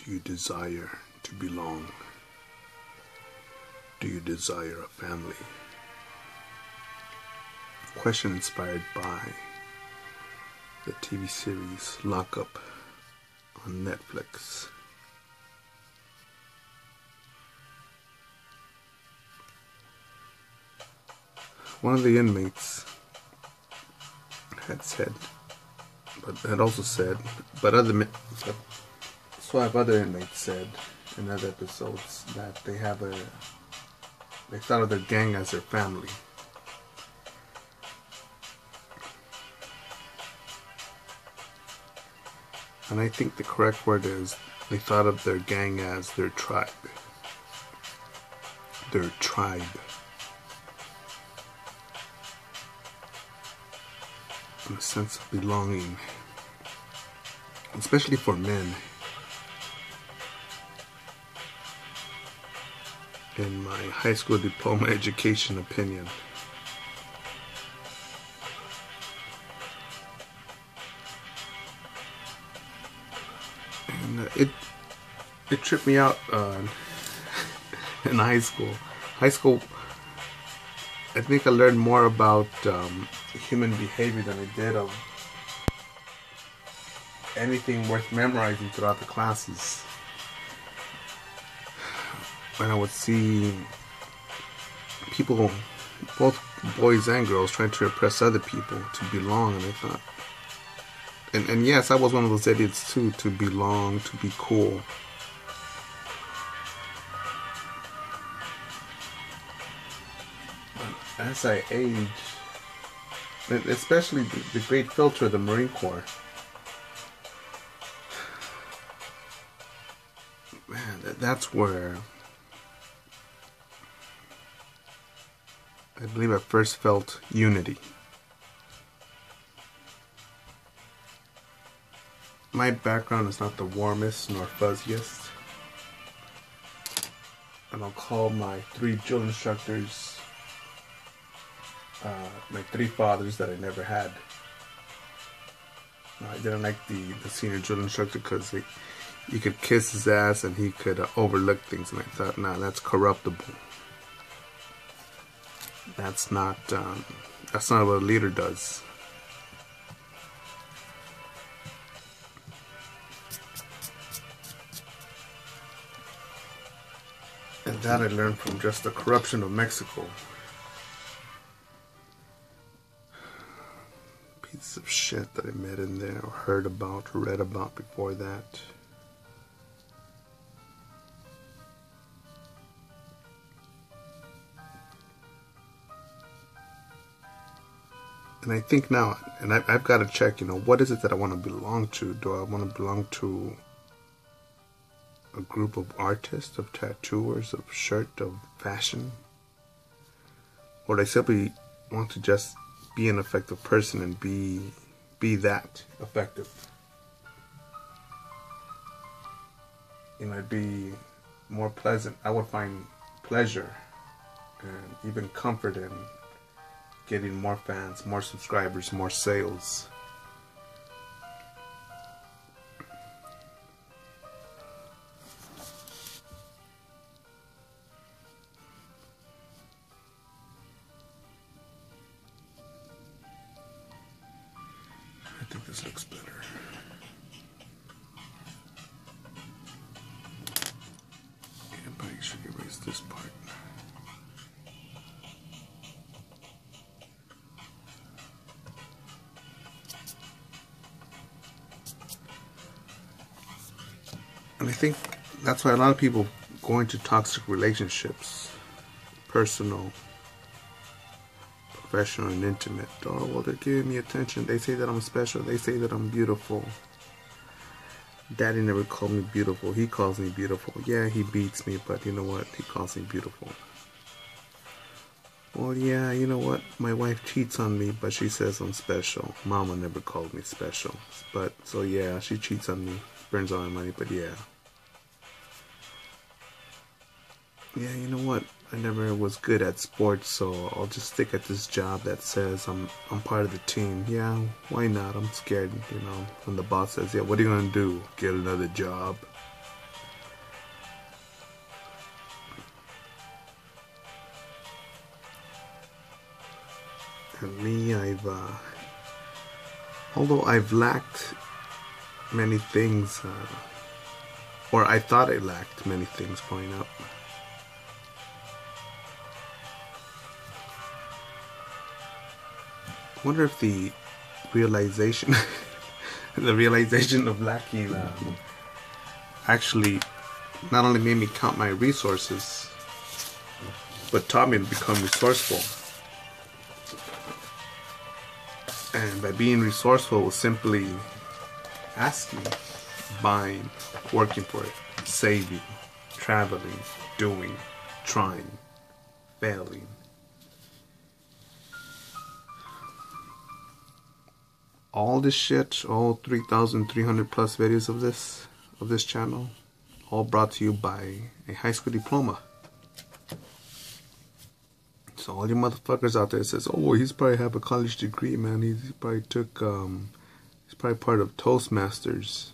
Do you desire to belong? Do you desire a family? Question inspired by the TV series Lock Up on Netflix. One of the inmates had said, other inmates said in other episodes that they thought of their gang as their family. And I think the correct word is they thought of their gang as their tribe. Their tribe. And a sense of belonging. Especially for men. In my high school diploma education opinion. And it tripped me out in high school. I think I learned more about human behavior than I did of anything worth memorizing throughout the classes. When I would see people, both boys and girls, trying to impress other people to belong, and I thought, and yes, I was one of those idiots too, to belong, to be cool. But as I age, especially the great filter of the Marine Corps, man, that's where I believe I first felt unity. My background is not the warmest nor fuzziest. And I'll call my 3 drill instructors my 3 fathers that I never had. I didn't like the senior drill instructor because you could kiss his ass and he could overlook things, and I thought, nah, that's corruptible. That's not what a leader does. And that I learned from just the corruption of Mexico. Pieces of shit that I met in there, or heard about, or read about before that. And I think now, and I've got to check, what is it that I want to belong to? Do I want to belong to a group of artists, of tattooers, of shirt, of fashion? Or do I simply want to just be an effective person and be that effective? It'd be more pleasant. I would find pleasure and even comfort in getting more fans, more subscribers, more sales. I think this looks better. Yeah, but I should erase this part. And I think that's why a lot of people go into toxic relationships, personal, professional, and intimate. Oh, well, they're giving me attention. They say that I'm special. They say that I'm beautiful. Daddy never called me beautiful. He calls me beautiful. Yeah, he beats me, but you know what? He calls me beautiful. Well, yeah, you know what? My wife cheats on me, but she says I'm special. Mama never called me special. But, so yeah, she cheats on me. Burns all my money, but yeah. Yeah, you know what? I never was good at sports, so I'll just stick at this job that says I'm part of the team. Yeah, why not? I'm scared, when the boss says, yeah, what are you gonna do? Get another job? And me, although I've lacked many things, or I thought I lacked many things growing up. I wonder if the realization, the realization of lacking, actually not only made me count my resources, but taught me to become resourceful. And by being resourceful was simply asking, buying, working for it, saving, traveling, doing, trying, failing. All this shit, all 3,300 plus videos of this channel, all brought to you by a high school diploma. So all you motherfuckers out there says, oh, he's probably have a college degree, man. He probably took, he's probably part of Toastmasters.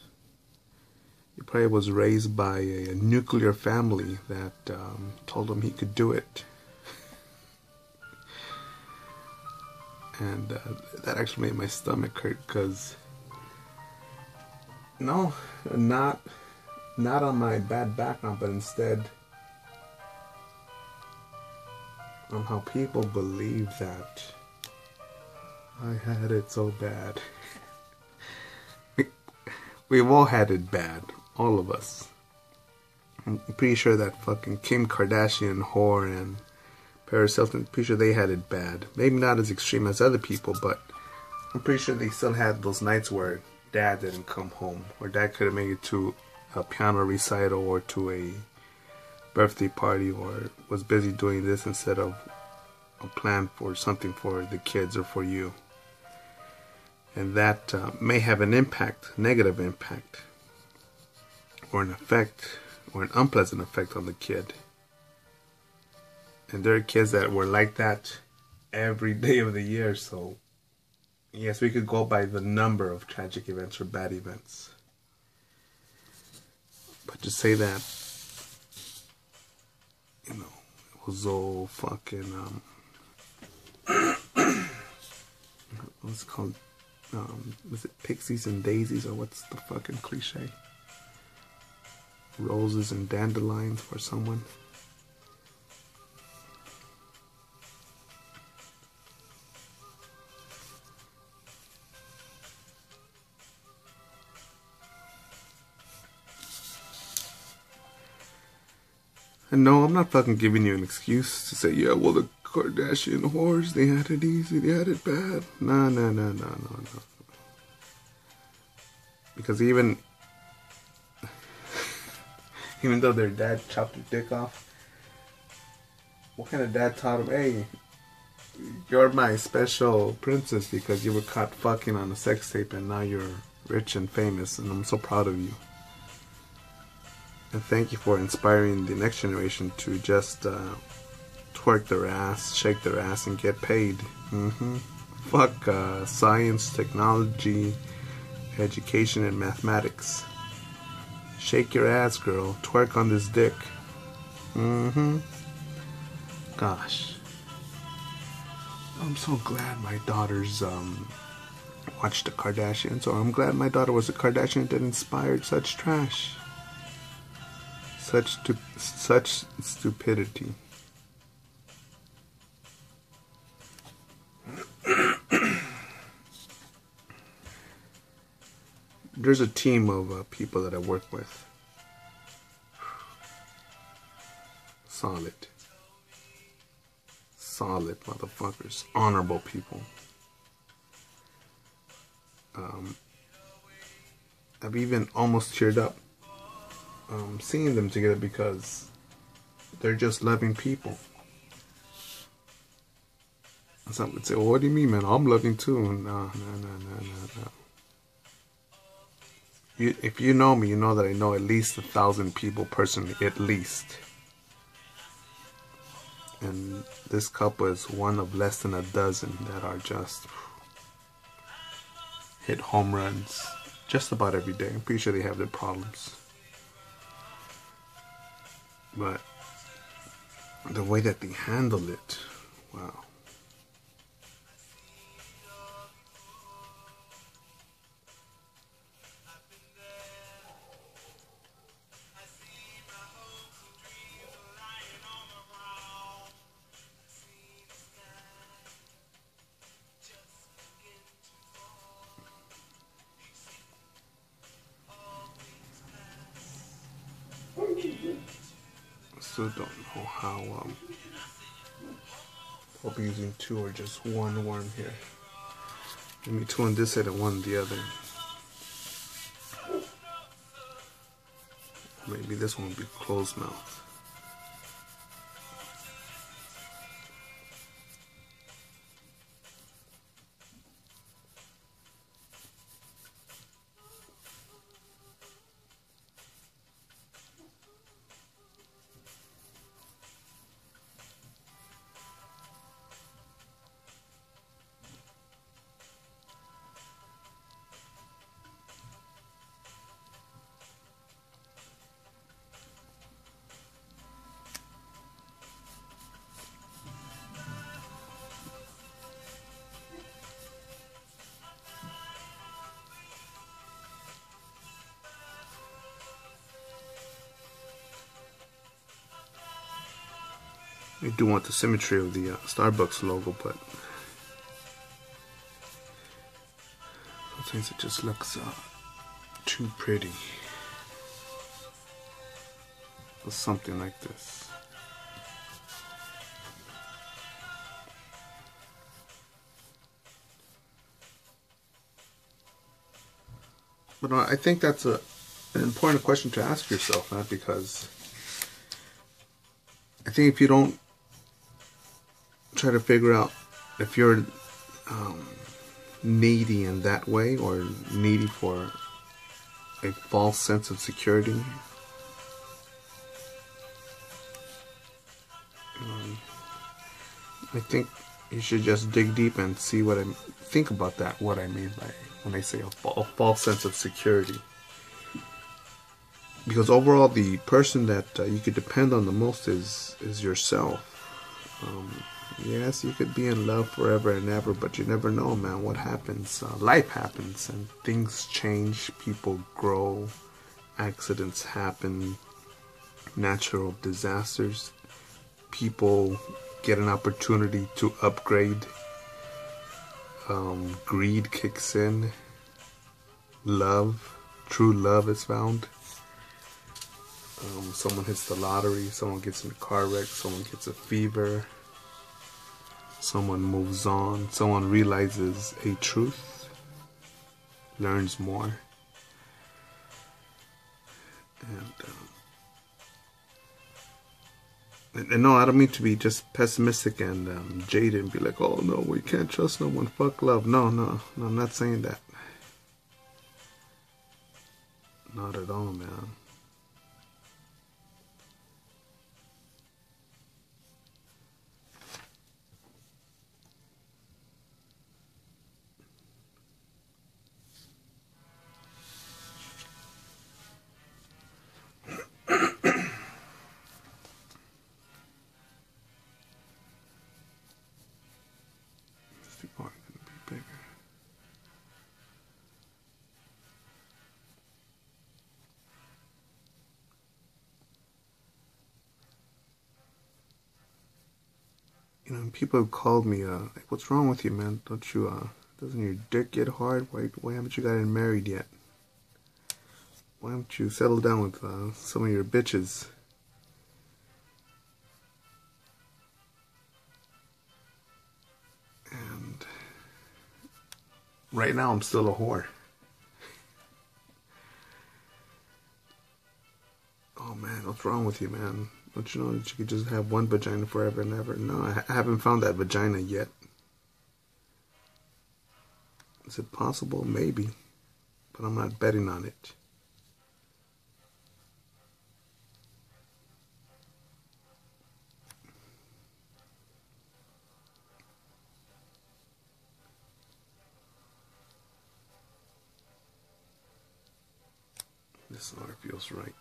He probably was raised by a nuclear family that told him he could do it. And that actually made my stomach hurt, because no, not on my bad background, but instead on how people believe that I had it so bad. We've all had it bad, all of us. I'm pretty sure that fucking Kim Kardashian whore and Paris Hilton, pretty sure they had it bad. Maybe not as extreme as other people, but I'm pretty sure they still had those nights where dad didn't come home, or dad could have made it to a piano recital or to a birthday party, or was busy doing this instead of a plan for something for the kids or for you. And that may have an impact, negative impact, or an effect, or an unpleasant effect on the kid. And there are kids that were like that every day of the year. So yes, we could go by the number of tragic events or bad events. But to say that, you know, it was all fucking, what's it called? Was it pixies and daisies, or what's the fucking cliche? Roses and dandelions for someone. And no, I'm not fucking giving you an excuse to say, yeah, well, the Kardashian whores, they had it easy, they had it bad. No. Because even though their dad chopped their dick off, what kind of dad taught him, hey, you're my special princess because you were caught fucking on a sex tape and now you're rich and famous and I'm so proud of you. And thank you for inspiring the next generation to just twerk their ass, shake their ass, and get paid. Fuck science, technology, education, and mathematics. Shake your ass, girl. Twerk on this dick. Gosh. I'm so glad my daughters watched the Kardashians, or I'm glad my daughter was a Kardashian that inspired such trash. Such stupidity. There's a team of people that I work with. Solid motherfuckers. Honorable people. I've even almost teared up seeing them together because they're just loving people. Some would say, well, what do you mean, man? I'm loving too. No. If you know me, you know that I know at least 1,000 people personally, at least. And this couple is one of less than a dozen that are just hit home runs just about every day. I'm pretty sure they have their problems. But the way that they handle it, wow. still don't know how. I'll be using two or just one worm here. Maybe two on this side and one on the other. Maybe this one will be closed mouth. I do want the symmetry of the Starbucks logo, but sometimes it just looks too pretty for something like this. But I think that's an important question to ask yourself, man, because I think if you don't try to figure out if you're needy in that way, or needy for a false sense of security, I think you should just dig deep and see what I think about that, what I mean by when I say a false sense of security. Because overall, the person that you could depend on the most is yourself. Yes, you could be in love forever and ever, but you never know, man, what happens. Life happens and things change, people grow, accidents happen, natural disasters, people get an opportunity to upgrade, greed kicks in, true love is found. Someone hits the lottery, someone gets in a car wreck, someone gets a fever, someone moves on, someone realizes a truth, learns more. And no, I don't mean to be just pessimistic and jaded and be like, oh no, we can't trust no one, fuck love. No, I'm not saying that. Not at all, man. You know, people have called me, like, what's wrong with you, man? Don't you, doesn't your dick get hard? Why haven't you gotten married yet? Why haven't you settled down with some of your bitches? And right now I'm still a whore. Oh man, what's wrong with you, man? Don't you know that you could just have one vagina forever and ever? No, I haven't found that vagina yet. Is it possible? Maybe. But I'm not betting on it. This sort feels right.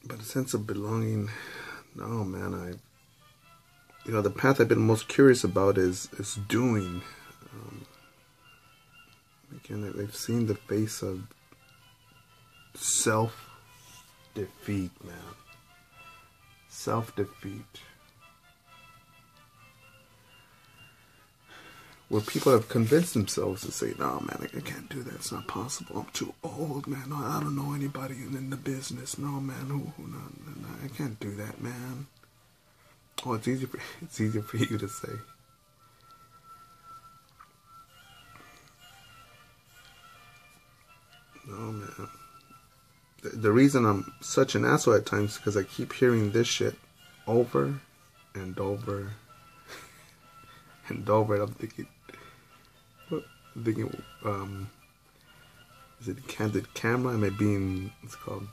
But a sense of belonging, no, man, the path I've been most curious about is doing. Again, they've seen the face of self-defeat, man. Self-defeat. Where people have convinced themselves to say, no, man, I can't do that. It's not possible. I'm too old, man. No, I don't know anybody in the business. No, man. No, I can't do that, man. Oh, it's easier for you to say. No, man. The reason I'm such an asshole at times is because I keep hearing this shit over and over and over. And I'm thinking, is it a candid camera? Am I being, it's called,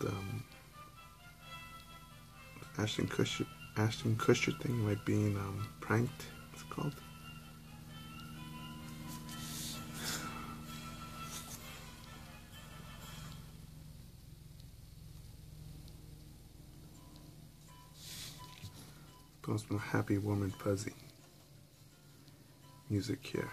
Ashton Kutcher thing? Am I being, pranked? It's called. Postman Happy Woman Fuzzy. Music here.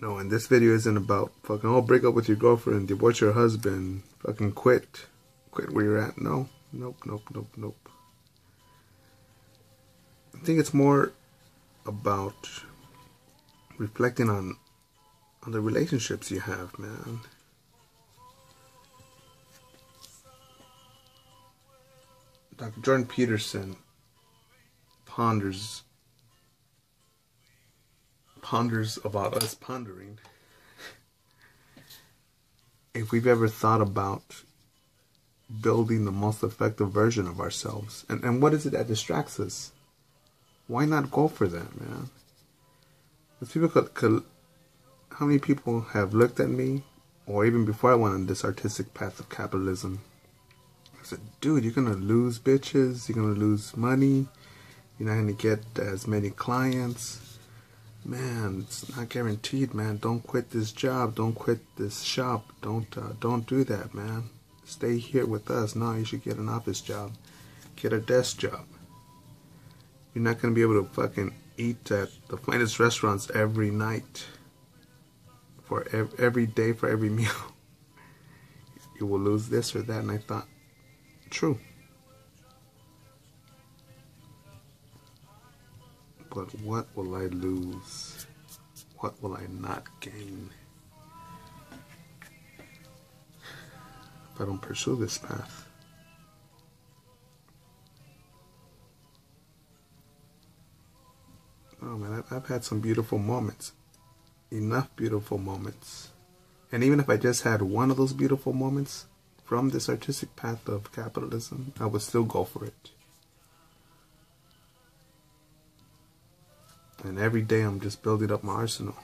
No, and this video isn't about fucking, oh, break up with your girlfriend, divorce your husband, fucking quit where you're at. No, nope. I think it's more about reflecting on the relationships you have, man. Dr. Jordan Peterson ponders about us pondering if we've ever thought about building the most effective version of ourselves. And what is it that distracts us? Why not go for that, man? Because people how many people have looked at me, or even before I went on this artistic path of capitalism, I said, dude, you're gonna lose bitches, you're gonna lose money, you're not gonna get as many clients. Man, it's not guaranteed, man. Don't quit this job. Don't quit this shop. Don't do that, man. Stay here with us. No, you should get an office job. Get a desk job. You're not going to be able to fucking eat at the finest restaurants every night. For every day, for every meal. You will lose this or that. And I thought, true. But what will I lose? What will I not gain if I don't pursue this path? Oh man, I've had some beautiful moments. Enough beautiful moments. And even if I just had one of those beautiful moments from this artistic path of capitalism, I would still go for it. And every day I'm just building up my arsenal.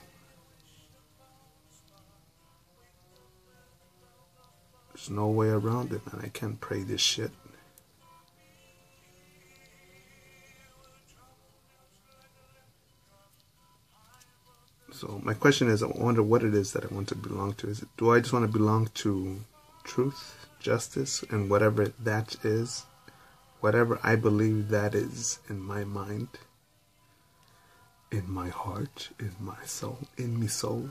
There's no way around it, man. I can't pray this shit. So my question is, I wonder what it is that I want to belong to. Do I just want to belong to truth, justice, and whatever that is? Whatever I believe that is in my mind, in my heart, in my soul, in me soul.